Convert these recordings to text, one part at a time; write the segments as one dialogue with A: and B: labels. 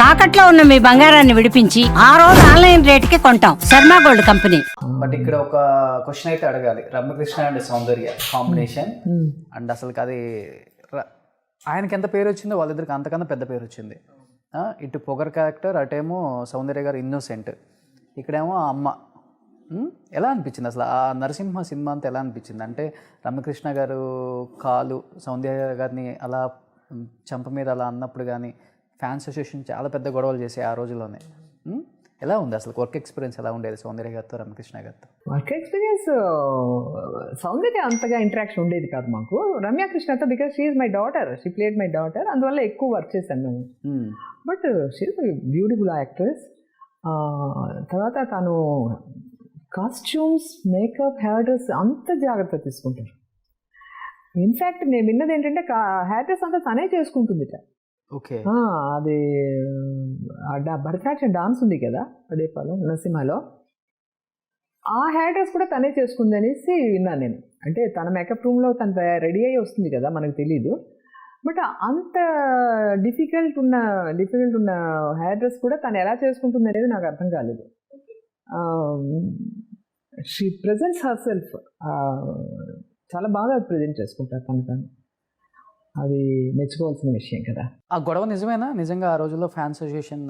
A: తాకట్లో ఉన్న మీ బంగారాన్ని విడిపించి ఆ రోజు ఆన్లైన్ రేటుకి కొంటాం. Sharma gold company.
B: బట్ ఇక్కడ ఒక క్వశ్చన్ అయితే అడగాలి. Ramya Krishna and Soundarya combination and అసలు అది ఆయనకి ఎంత పేరు వచ్చిందో వాళ్ళిద్దరికి అంతకన్నా పెద్ద పేరు వచ్చింది. ఇటు పొగర్ క్యారెక్టర్, అటేమో సౌందర్య గారు ఇన్నోసెంట్, ఇక్కడేమో అమ్మ. ఎలా అనిపించింది అసలు ఆ నరసింహ సినిమా అంతా ఎలా అనిపించింది? అంటే రమ్యకృష్ణ గారు కాలు సౌందర్య గారిని అలా చంప మీద అలా అన్నప్పుడు కానీ ఫ్యాన్స్ అసోసియేషన్ చాలా పెద్ద గొడవలు చేసే ఆ రోజుల్లోనే. ఎలా ఉంది అసలు వర్క్ ఎక్స్పీరియన్స్ ఎలా ఉండేది సౌందర్య గారితో రమ్యకృష్ణ గారితో?
C: వర్క్ ఎక్స్పీరియన్స్ సౌందర్య అంతగా ఇంటరాక్షన్ ఉండేది కాదు మాకు రమ్యకృష్ణతో, because she's my daughter, she played my daughter, అందువల్ల ఎక్కువ వర్క్ చేశాను మేము. But she's beautiful actress. తర్వాత తను కాస్ట్యూమ్స్, మేకప్, హెయిర్ డ్రెస్ అంత జాగ్రత్త తీసుకుంటారు. ఇన్ఫ్యాక్ట్ నేను విన్నది ఏంటంటే హెయిర్ డ్రెస్ అంతా తనే చేసుకుంటుంది.
B: ఓకే,
C: అది భరతనాట్యం డాన్స్ ఉంది కదా అడేపాలో నరసింహలో, ఆ హెయిర్ డ్రెస్ కూడా తనే చేసుకుంది అనేసి విన్నాను నేను. అంటే తన మేకప్ రూమ్లో తను రెడీ అయ్యి వస్తుంది కదా, మనకు తెలీదు. బట్ అంత డిఫికల్ట్ ఉన్న హెయిర్ డ్రెస్ కూడా తను ఎలా చేసుకుంటుంది అనేది నాకు అర్థం కాలేదు. షీ ప్రెజెంట్స్ హర్ సెల్ఫ్, చాలా బాగా ప్రజెంట్ చేసుకుంటారు తను. అది మెచ్చుకోవాల్సిన విషయం కదా.
B: ఆ గొడవ నిజమేనా? నిజంగా ఆ రోజుల్లో ఫ్యాన్స్ అసోసియేషన్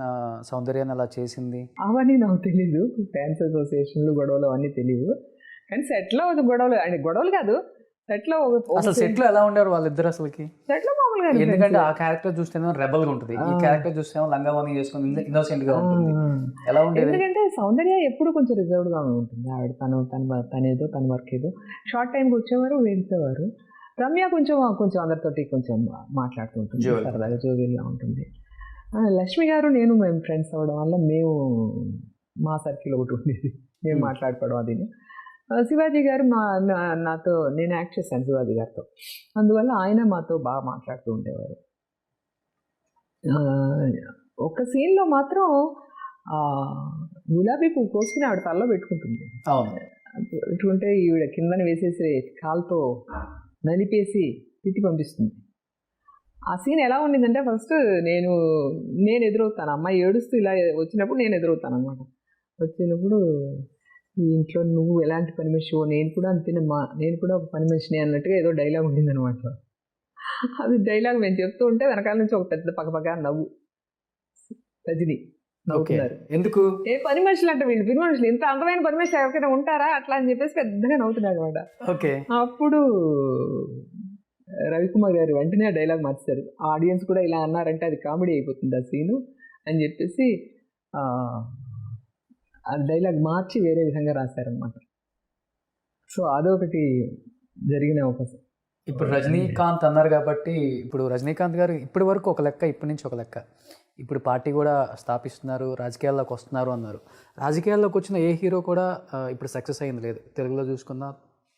B: సౌందర్యాన్ని అలా చేసింది
C: అవన్నీ నాకు తెలీదు. ఫ్యాన్స్ అసోసియేషన్లు గొడవలు అవన్నీ తెలియదు. కానీ సెట్లో గొడవలు, అంటే గొడవలు కాదు, సెట్లో
B: అసలు సెట్లో ఎలా ఉండేవారు వాళ్ళిద్దరు అసలుకి?
C: సెట్లో మామూలుగా,
B: ఎందుకంటే ఆ క్యారెక్టర్ చూస్తేనే రెబల్ గా ఉంటుంది, ఈ క్యారెక్టర్ చూస్తేమో లంగావోని చేసుకుని ఇన్నోసెంట్ గా ఉంటుంది. ఎలా ఉండేది?
C: ఎందుకంటే సౌందర్య ఎప్పుడు కొంచెం రిజర్వ్డ్ గా ఉంటుంది. ఆవిడ తనేదో తన వర్క్ ఏదో షార్ట్ టైంకి వచ్చేవారు, వెళ్ళిపోయేవారు. రమ్య కొంచెం అందరితోటి కొంచెం మాట్లాడుతూ ఉంటుంది, సరదాగా జోవియల్గా ఉంటుంది. లక్ష్మి గారు మేము ఫ్రెండ్స్ అవ్వడం వల్ల మేము మా సర్కిల్ ఒకటి ఉండేది, మేము మాట్లాడుకోవడం. అది శివాజీ గారు నాతో, నేను యాక్ట్ చేశాను శివాజీ గారితో, అందువల్ల ఆయన మాతో బాగా మాట్లాడుతూ ఉండేవారు. ఒక సీన్లో మాత్రం గులాబీ పువ్వు కోసుకుని ఆవిడ తలలో పెట్టుకుంటుంది. పెట్టుకుంటే ఈవిడ కిందని వేసేసి కాలుతో నలిపేసి తిట్టి పంపిస్తుంది. ఆ సీన్ ఎలా ఉండిందంటే, ఫస్ట్ నేను ఎదురవుతాను, అమ్మాయి ఏడుస్తూ ఇలా వచ్చినప్పుడు నేను ఎదురవుతాను అనమాట. వచ్చినప్పుడు ఈ ఇంట్లో నువ్వు ఎలాంటి పని మనిషివో, నేను కూడా అంతేనమ్మా, నేను కూడా ఒక పని మనిషిని అన్నట్టుగా ఏదో డైలాగ్ ఉండిందనమాట. అది డైలాగ్ మేము చెప్తూ ఉంటే వెనకాల నుంచి ఒక పెద్ద పక్కపక్క నవ్వు. రజని నవ్వుతున్నారు.
B: ఎందుకు?
C: ఏ పని మనుషులు అంటే వీళ్ళు పని మనుషులు, ఇంత అందమైన పని మనుషులు ఎవరికైనా ఉంటారా అట్లా అని చెప్పేసి పెద్దగా నవ్వుతున్నాడు అనమాట.
B: ఓకే, అప్పుడు
C: రవికుమార్ గారు వెంటనే ఆ డైలాగ్ మార్చారు. ఆ ఆడియన్స్ కూడా ఇలా అన్నారంటే అది కామెడీ అయిపోతుంది ఆ సీను అని చెప్పేసి ఆ డైలాగ్ మార్చి వేరే విధంగా రాశారనమాట. సో అదొకటి జరిగిన అవకాశం.
B: ఇప్పుడు రజనీకాంత్ అన్నారు కాబట్టి, ఇప్పుడు రజనీకాంత్ గారు ఇప్పటి వరకు ఒక లెక్క, ఇప్పటి నుంచి ఒక లెక్క, ఇప్పుడు పార్టీ కూడా స్థాపిస్తున్నారు, రాజకీయాల్లోకి వస్తున్నారు అన్నారు. రాజకీయాల్లోకి వచ్చిన ఏ హీరో కూడా ఇప్పుడు సక్సెస్ అయింది లేదు. తెలుగులో చూసుకున్నా,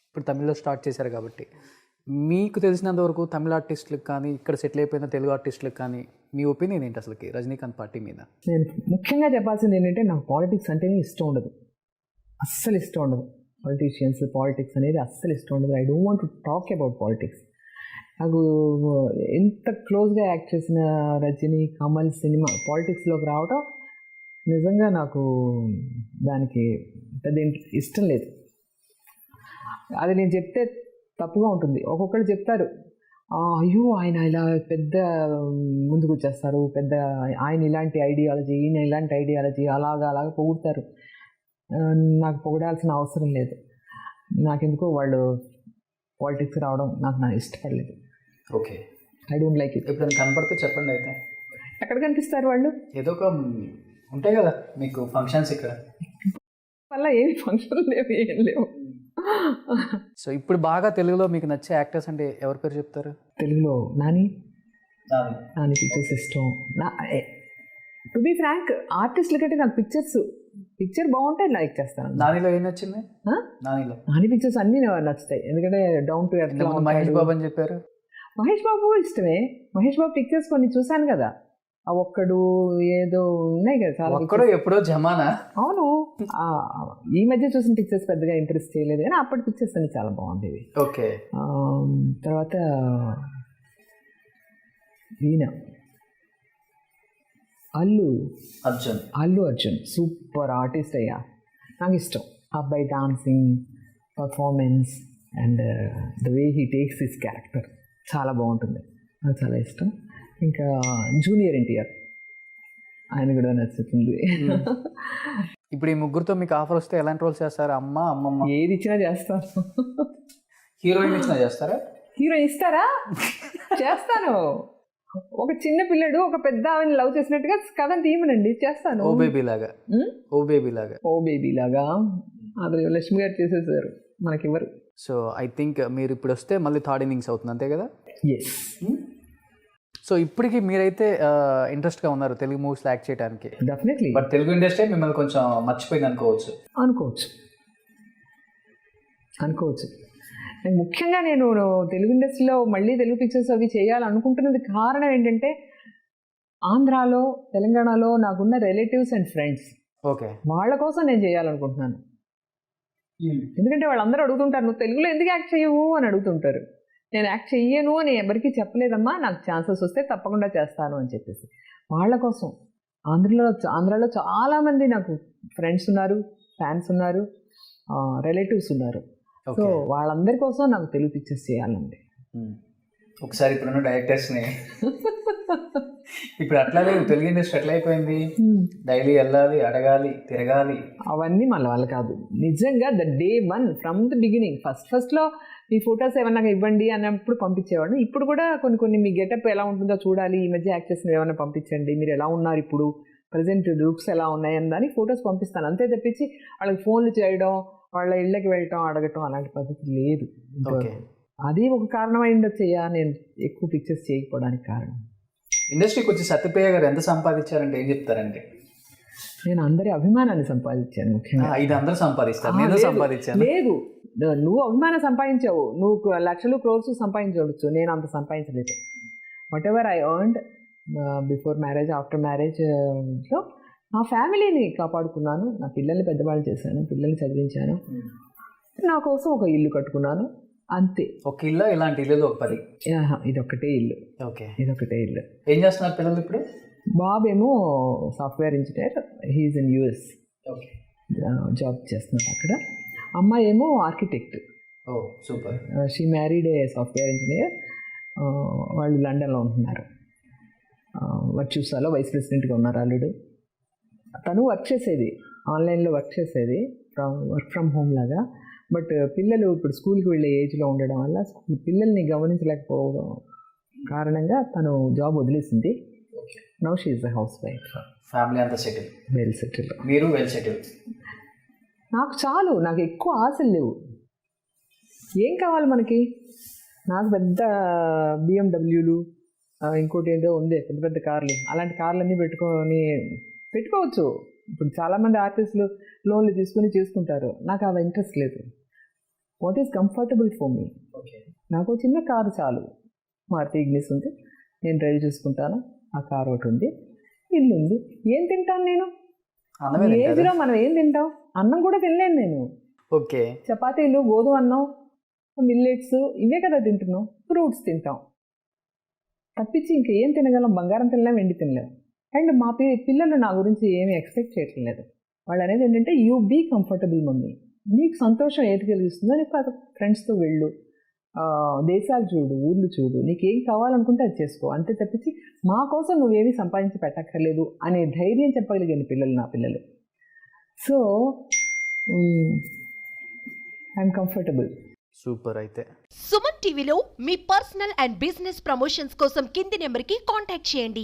B: ఇప్పుడు తమిళ్లో స్టార్ట్ చేశారు కాబట్టి, మీకు తెలిసినంత వరకు తమిళ ఆర్టిస్టులకు కానీ, ఇక్కడ సెటిల్ అయిపోయిన తెలుగు ఆర్టిస్టులకు కానీ మీ ఒపీనియన్ ఏంటి అసలుకి రజనీకాంత్ పార్టీ మీద?
C: నేను ముఖ్యంగా చెప్పాల్సింది ఏంటంటే, నాకు పాలిటిక్స్ అంటేనే ఇష్టం ఉండదు, అస్సలు ఇష్టం ఉండదు. పొలిటీషియన్స్, పాలిటిక్స్ అనేది అస్సలు ఇష్టం ఉండదు. I don't want to talk about politics. నాకు ఎంత క్లోజ్గా యాక్ట్ చేసిన రజనీ, కమల్ సినిమా పాలిటిక్స్లోకి రావడం నిజంగా నాకు దానికి పెద్ద ఇష్టం లేదు. అది నేను చెప్తే తప్పుగా ఉంటుంది. ఒక్కొక్కరు చెప్తారు, అయ్యో ఆయన ఇలా పెద్ద ముందుకు వచ్చేస్తారు, పెద్ద ఆయన ఇలాంటి ఐడియాలజీ, ఈయన ఇలాంటి ఐడియాలజీ, అలాగా పొగుడతారు. నాకు పొగడాల్సిన అవసరం లేదు. నాకెందుకో వాళ్ళు పాలిటిక్స్ రావడం నాకు ఇష్టపడలేదు.
B: Okay,
C: I don't like it.
B: ఇప్పుడు కనపడితే చెప్పండి. అయితే
C: ఎక్కడ కనిపిస్తారు వాళ్ళు?
B: ఏదో ఒక ఉంటాయి కదా మీకు ఫంక్షన్స్, ఇక్కడ
C: వల్ల ఏమి ఫంక్షన్ లేవు, ఏం లేవు.
B: సో ఇప్పుడు బాగా తెలుగులో మీకు నచ్చే యాక్టర్స్ అంటే ఎవరి పేరు చెప్తారు?
C: తెలుగులో నాని పిక్చర్స్ ఇష్టం. టు బీ ఫ్రాంక్, ఆర్టిస్టుల కంటే నాకు పిక్చర్ బాగుంటే లైక్ చేస్తాను.
B: నానిలో ఏం నచ్చింది?
C: నాని పిక్చర్స్ అన్నీ నచ్చుతాయి, ఎందుకంటే down to earth.
B: Mahesh Babu అని చెప్పారు.
C: మహేష్ బాబు ఇష్టమే. మహేష్ బాబు పిక్చర్స్ కొన్ని చూశాను కదా, ఆ ఒక్కడు ఏదో ఉన్నాయి కదా చాలా.
B: ఒక్కడు ఎప్పుడో జమానా.
C: అవును, ఈ మధ్య చూసిన పిక్చర్స్ పెద్దగా ఇంట్రెస్ట్ చేయలేదు, కానీ అప్పటి పిక్చర్స్ అన్ని చాలా బాగుండేవి.
B: ఓకే,
C: తర్వాత ఈయన అల్లు అర్జున్ సూపర్ ఆర్టిస్ట్ అయ్యా. నాకు ఇష్టం అబ్బాయి dancing, performance and the way he takes his character చాలా బాగుంటుంది. నాకు చాలా ఇష్టం. ఇంకా జూనియర్ ఎన్టీఆర్, ఆయన కూడా నచ్చుతుంది.
B: ఇప్పుడు ఈ ముగ్గురుతో మీకు ఆఫర్ వస్తే ఎలాంటి రోల్స్ చేస్తారు? అమ్మమ్మ
C: ఏది ఇచ్చినా చేస్తాను.
B: హీరోయిన్ ఇచ్చినా చేస్తారా?
C: హీరోయిన్ ఇస్తారా? చేస్తాను. ఒక చిన్న పిల్లడు ఒక పెద్ద ఆమెను లవ్ చేసినట్టుగా కథను తీయమనండి, చేస్తాను.
B: ఓ బేబీ లాగా
C: అది లక్ష్మి గారు చేసేసారు, మనకి ఎవరు.
B: సో ఐ థింక్ మీరు ఇప్పుడు వస్తే మళ్ళీ థర్డ్ ఇన్నింగ్స్ అవుతుంది, అంతే కదా?
C: ఎస్.
B: సో ఇప్పటికి మీరైతే ఇంట్రెస్ట్గా ఉన్నారు తెలుగు మూవీస్లో యాక్ట్ చేయడానికి.
C: డెఫినెట్లీ.
B: బట్ తెలుగు ఇండస్ట్రీ మిమ్మల్ని కొంచెం మర్చిపోయింది అనుకోవచ్చు. అండ్ ముఖ్యంగా నేను తెలుగు ఇండస్ట్రీలో మళ్ళీ తెలుగు పిక్చర్స్ అవి చేయాలనుకుంటున్నది కారణం ఏంటంటే, ఆంధ్రాలో తెలంగాణలో నాకున్న రిలేటివ్స్ అండ్ ఫ్రెండ్స్, ఓకే,
C: వాళ్ళ కోసం నేను చేయాలనుకుంటున్నాను. ఎందుకంటే వాళ్ళందరూ అడుగుతుంటారు, నువ్వు తెలుగులో ఎందుకు యాక్ట్ చేయవు అని అడుగుతుంటారు. నేను యాక్ట్ చెయ్యను అని ఎవరికి చెప్పలేదమ్మా, నాకు ఛాన్సెస్ వస్తే తప్పకుండా చేస్తాను అని చెప్పేసి. వాళ్ళ కోసం ఆంధ్రాలో చాలామంది నాకు ఫ్రెండ్స్ ఉన్నారు, ఫ్యాన్స్ ఉన్నారు, రిలేటివ్స్ ఉన్నారు. సో వాళ్ళందరి కోసం నాకు తెలుగు పిక్చర్స్ చేయాలండి.
B: ఒకసారి ఇప్పుడున్న డైరెక్టర్స్ని ఇప్పుడు అట్లా లేదు, తెలుగు ఇండస్ట్రీ ఎట్లా అయిపోయింది, డైలీ వెళ్ళాలి, అడగాలి, తిరగాలి,
C: అవన్నీ మళ్ళీ వాళ్ళు కాదు. నిజంగా the day one from the beginning ఫస్ట్లో ఈ ఫొటోస్ ఏమన్నా ఇవ్వండి అన్నప్పుడు పంపించేవాడు. ఇప్పుడు కూడా కొన్ని మీ గెటప్ ఎలా ఉంటుందో చూడాలి, ఈ మధ్య యాక్టర్స్ని ఏమైనా పంపించండి, మీరు ఎలా ఉన్నారు ఇప్పుడు, ప్రజెంట్ లుక్స్ ఎలా ఉన్నాయి అని ఫొటోస్ పంపిస్తాను. అంతే తప్పించి వాళ్ళకి ఫోన్లు చేయడం, వాళ్ళ ఇళ్ళకి వెళ్ళటం, అడగటం అలాంటి పద్ధతి లేదు. అది ఒక కారణం అయిందొచ్చయ్యా నేను ఎక్కువ పిక్చర్స్ చేయకపోవడానికి కారణం.
B: ఇండస్ట్రీకి వచ్చి సత్యప్రియ గారు ఎంత సంపాదించారంటే ఏం చెప్తారంటే?
C: నేను అందరి అభిమానాన్ని సంపాదించాను. ముఖ్యంగా
B: ఇది అందరూ సంపాదిస్తారు, నేను సంపాదించాను.
C: లేదు, నువ్వు అభిమానం సంపాదించావు, నువ్వు లక్షలు క్రోర్స్ సంపాదించవచ్చు, నేను అంత సంపాదించలేదు. Whatever I earned before marriage, after marriage లో నా ఫ్యామిలీని కాపాడుకున్నాను, నా పిల్లల్ని పెద్దవాళ్ళు చేశాను, పిల్లల్ని చదివించాను, నా కోసం ఒక ఇల్లు కట్టుకున్నాను, అంతే.
B: ఒక ఇల్లు, ఇలాంటి ఇల్లు ఒక 10?
C: ఇదొక్కటే ఇల్లు.
B: ఓకే,
C: ఇదొక్కటే ఇల్లు.
B: ఏం చేస్తున్నారు పిల్లలు ఇప్పుడు?
C: బాబేమో software engineer, he's in US job చేస్తున్నారు అక్కడ. అమ్మాయి ఏమో architect.
B: Oh super.
C: She married a software engineer. వాళ్ళు లండన్లో ఉంటున్నారు. వర్చుసాలో వైస్ ప్రెసిడెంట్గా ఉన్నారు ఆల్రెడీ. తను వర్క్ చేసేది, ఆన్లైన్లో వర్క్ చేసేది, వర్క్ ఫ్రమ్ హోమ్ లాగా. బట్ పిల్లలు ఇప్పుడు స్కూల్కి వెళ్ళే ఏజ్లో ఉండడం వల్ల పిల్లల్ని గమనించలేకపోవడం కారణంగా తను జాబ్ వదిలేసింది. Now she is a house wife.
B: Family అంతా సెటిల్?
C: Well settle.
B: మీరు వెల్ సెటిల్?
C: నాకు చాలు, నాకు ఎక్కువ ఆశలు లేవు. ఏం కావాలి మనకి? నాకు పెద్ద బిఎండబ్ల్యూలు, ఇంకోటి ఏంటో ఉంది, పెద్ద పెద్ద కార్లు, అలాంటి కార్లన్నీ పెట్టుకోవచ్చు. ఇప్పుడు చాలామంది ఆర్టిస్టులు లోన్లు తీసుకుని చేసుకుంటారు. నాకు అవి ఇంట్రెస్ట్ లేదు. What is comfortable for me? నాకు చిన్న కారు చాలు. మారుతి ఇగ్నిస్ ఉంది, నేను డ్రైవ్ చేసుకుంటాను. ఆ కారు ఒకటి ఉంది, ఇల్లు ఉంది. ఏం తింటాను నేను? ఏజ్లో మనం ఏం తింటాం? అన్నం కూడా తినలేను నేను.
B: ఓకే,
C: చపాతీలు, గోధుమ అన్నం, మిల్లెట్స్ ఇవే కదా తింటున్నాం. ఫ్రూట్స్ తింటాం తప్పించి ఇంకేం తినగలం? బంగారం తినలేం, వెండి తినలేం. అండ్ మా పిల్లలు నా గురించి ఏమీ ఎక్స్పెక్ట్ చేయట్లేదు. వాళ్ళు అనేది ఏంటంటే, యూ బీ కంఫర్టబుల్ మమ్మీ, నీకు సంతోషం ఏది కలిగిస్తుందో నీకు ఫ్రెండ్స్తో వెళ్ళు, దేశాలు చూడు, ఊర్లు చూడు, నీకు ఏం కావాలనుకుంటే అది చేసుకో, అంతే తప్పించి మా కోసం నువ్వేమీ సంపాదించి పెట్టక్కర్లేదు అనే ధైర్యం చెప్పగలిగాను పిల్లలు, నా పిల్లలు. So I'm comfortable.
B: సూపర్. అయితే
D: సుమన్ టీవీలో మీ పర్సనల్ అండ్ బిజినెస్ ప్రమోషన్స్ కోసం కింది నెంబర్కి కాంటాక్ట్ చేయండి.